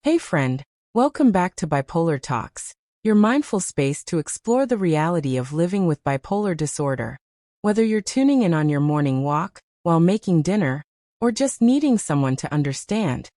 Hey friend, welcome back to Bipolar Talks, your mindful space to explore the reality of living with bipolar disorder. Whether you're tuning in on your morning walk, while making dinner, or just needing someone to understand,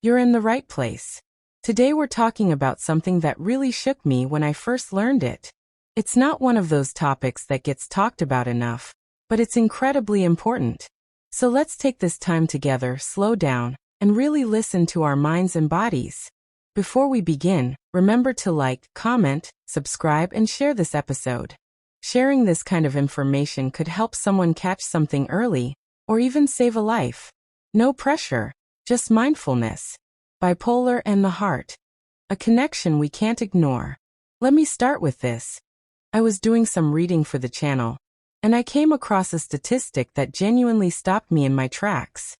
you're in the right place. Today we're talking about something that really shook me when I first learned it. It's not one of those topics that gets talked about enough, but it's incredibly important. So let's take this time together, slow down, and really listen to our minds and bodies. Before we begin, remember to like, comment, subscribe, and share this episode. Sharing this kind of information could help someone catch something early, or even save a life. No pressure, just mindfulness. Bipolar and the heart. A connection we can't ignore. Let me start with this. I was doing some reading for the channel, and I came across a statistic that genuinely stopped me in my tracks.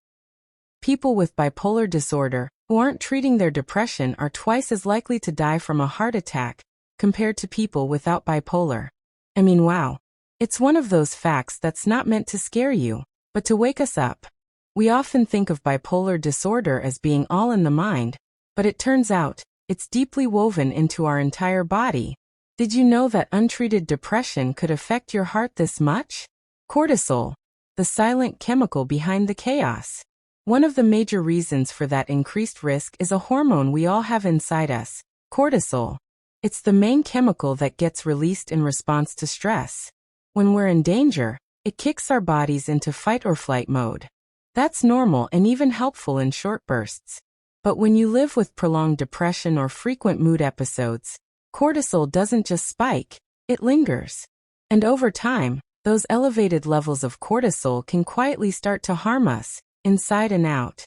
People with bipolar disorder who aren't treating their depression are twice as likely to die from a heart attack compared to people without bipolar. I mean, wow. It's one of those facts that's not meant to scare you, but to wake us up. We often think of bipolar disorder as being all in the mind, but it turns out, it's deeply woven into our entire body. Did you know that untreated depression could affect your heart this much? Cortisol, the silent chemical behind the chaos. One of the major reasons for that increased risk is a hormone we all have inside us, cortisol. It's the main chemical that gets released in response to stress. When we're in danger, it kicks our bodies into fight or flight mode. That's normal and even helpful in short bursts. But when you live with prolonged depression or frequent mood episodes, cortisol doesn't just spike, it lingers. And over time, those elevated levels of cortisol can quietly start to harm us, inside and out.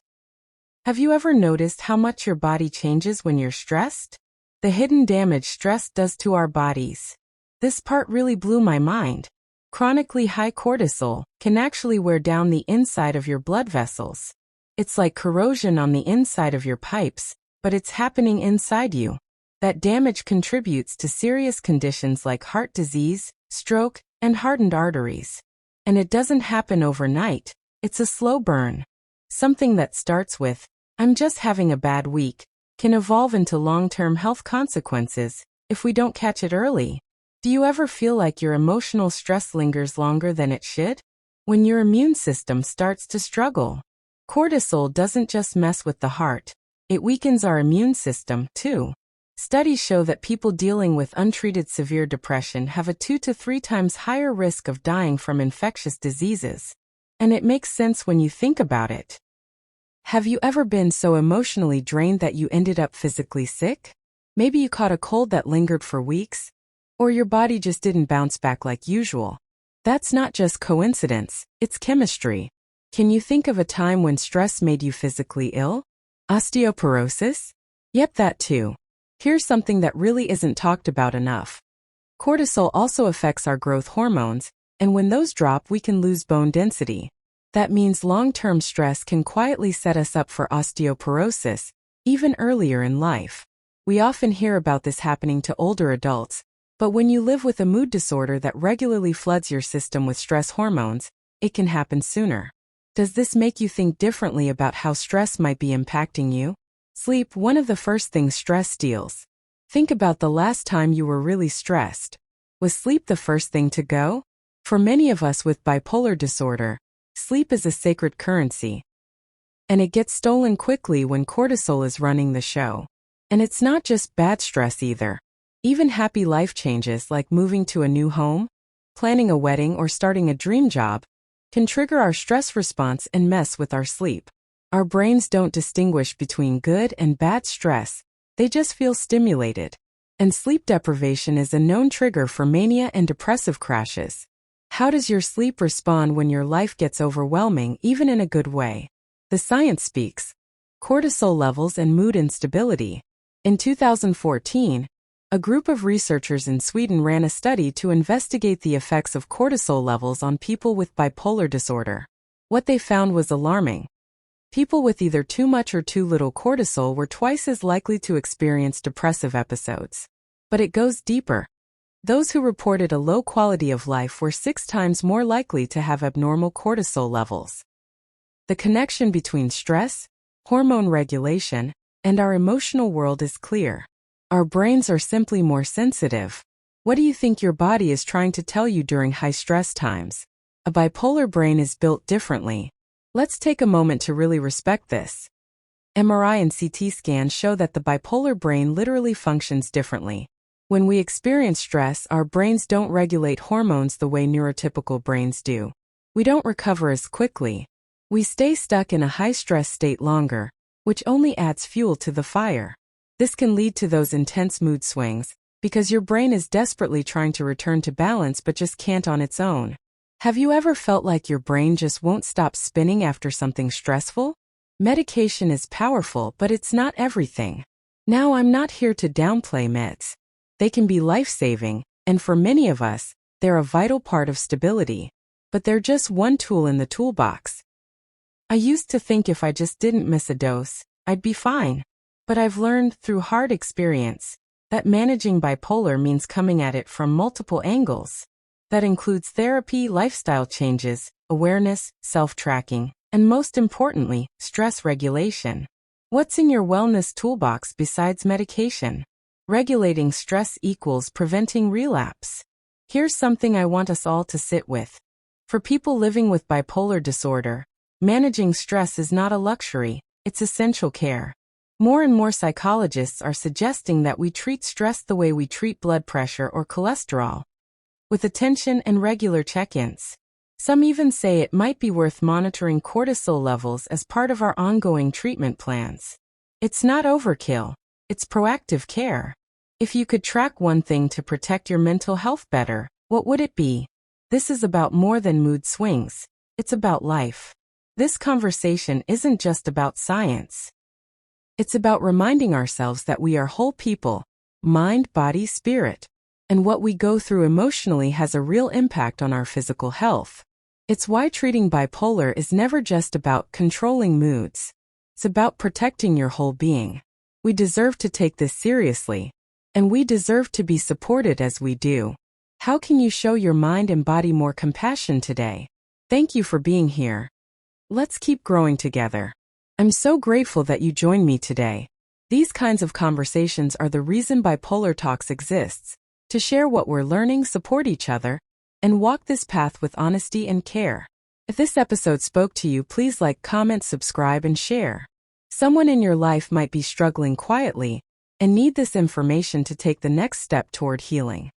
Have you ever noticed how much your body changes when you're stressed? The hidden damage stress does to our bodies. This part really blew my mind. Chronically high cortisol can actually wear down the inside of your blood vessels. It's like corrosion on the inside of your pipes, but it's happening inside you. That damage contributes to serious conditions like heart disease, stroke, and hardened arteries. And it doesn't happen overnight. It's a slow burn. Something that starts with, "I'm just having a bad week," can evolve into long-term health consequences if we don't catch it early. Do you ever feel like your emotional stress lingers longer than it should? When your immune system starts to struggle. Cortisol doesn't just mess with the heart, it weakens our immune system, too. Studies show that people dealing with untreated severe depression have a 2 to 3 times higher risk of dying from infectious diseases. And it makes sense when you think about it. Have you ever been so emotionally drained that you ended up physically sick? Maybe you caught a cold that lingered for weeks, or your body just didn't bounce back like usual. That's not just coincidence, it's chemistry. Can you think of a time when stress made you physically ill? Osteoporosis? Yep, that too. Here's something that really isn't talked about enough. Cortisol also affects our growth hormones, and when those drop, we can lose bone density. That means long-term stress can quietly set us up for osteoporosis, even earlier in life. We often hear about this happening to older adults, but when you live with a mood disorder that regularly floods your system with stress hormones, it can happen sooner. Does this make you think differently about how stress might be impacting you? Sleep, one of the first things stress steals. Think about the last time you were really stressed. Was sleep the first thing to go? For many of us with bipolar disorder, sleep is a sacred currency. And it gets stolen quickly when cortisol is running the show. And it's not just bad stress either. Even happy life changes like moving to a new home, planning a wedding, or starting a dream job can trigger our stress response and mess with our sleep. Our brains don't distinguish between good and bad stress, they just feel stimulated. And sleep deprivation is a known trigger for mania and depressive crashes. How does your sleep respond when your life gets overwhelming, even in a good way? The science speaks. Cortisol levels and mood instability. In 2014, a group of researchers in Sweden ran a study to investigate the effects of cortisol levels on people with bipolar disorder. What they found was alarming. People with either too much or too little cortisol were twice as likely to experience depressive episodes. But it goes deeper. Those who reported a low quality of life were 6 times more likely to have abnormal cortisol levels. The connection between stress, hormone regulation, and our emotional world is clear. Our brains are simply more sensitive. What do you think your body is trying to tell you during high-stress times? A bipolar brain is built differently. Let's take a moment to really respect this. MRI and CT scans show that the bipolar brain literally functions differently. When we experience stress, our brains don't regulate hormones the way neurotypical brains do. We don't recover as quickly. We stay stuck in a high-stress state longer, which only adds fuel to the fire. This can lead to those intense mood swings, because your brain is desperately trying to return to balance but just can't on its own. Have you ever felt like your brain just won't stop spinning after something stressful? Medication is powerful, but it's not everything. Now, I'm not here to downplay meds. They can be life-saving, and for many of us, they're a vital part of stability. But they're just one tool in the toolbox. I used to think if I just didn't miss a dose, I'd be fine. But I've learned through hard experience that managing bipolar means coming at it from multiple angles. That includes therapy, lifestyle changes, awareness, self-tracking, and most importantly, stress regulation. What's in your wellness toolbox besides medication? Regulating stress equals preventing relapse. Here's something I want us all to sit with. For people living with bipolar disorder, managing stress is not a luxury, it's essential care. More and more psychologists are suggesting that we treat stress the way we treat blood pressure or cholesterol, with attention and regular check-ins. Some even say it might be worth monitoring cortisol levels as part of our ongoing treatment plans. It's not overkill, it's proactive care. If you could track one thing to protect your mental health better, what would it be? This is about more than mood swings. It's about life. This conversation isn't just about science. It's about reminding ourselves that we are whole people, mind, body, spirit, and what we go through emotionally has a real impact on our physical health. It's why treating bipolar is never just about controlling moods. It's about protecting your whole being. We deserve to take this seriously, and we deserve to be supported as we do. How can you show your mind and body more compassion today? Thank you for being here. Let's keep growing together. I'm so grateful that you joined me today. These kinds of conversations are the reason Bipolar Talks exists, to share what we're learning, support each other, and walk this path with honesty and care. If this episode spoke to you, please like, comment, subscribe, and share. Someone in your life might be struggling quietly and need this information to take the next step toward healing.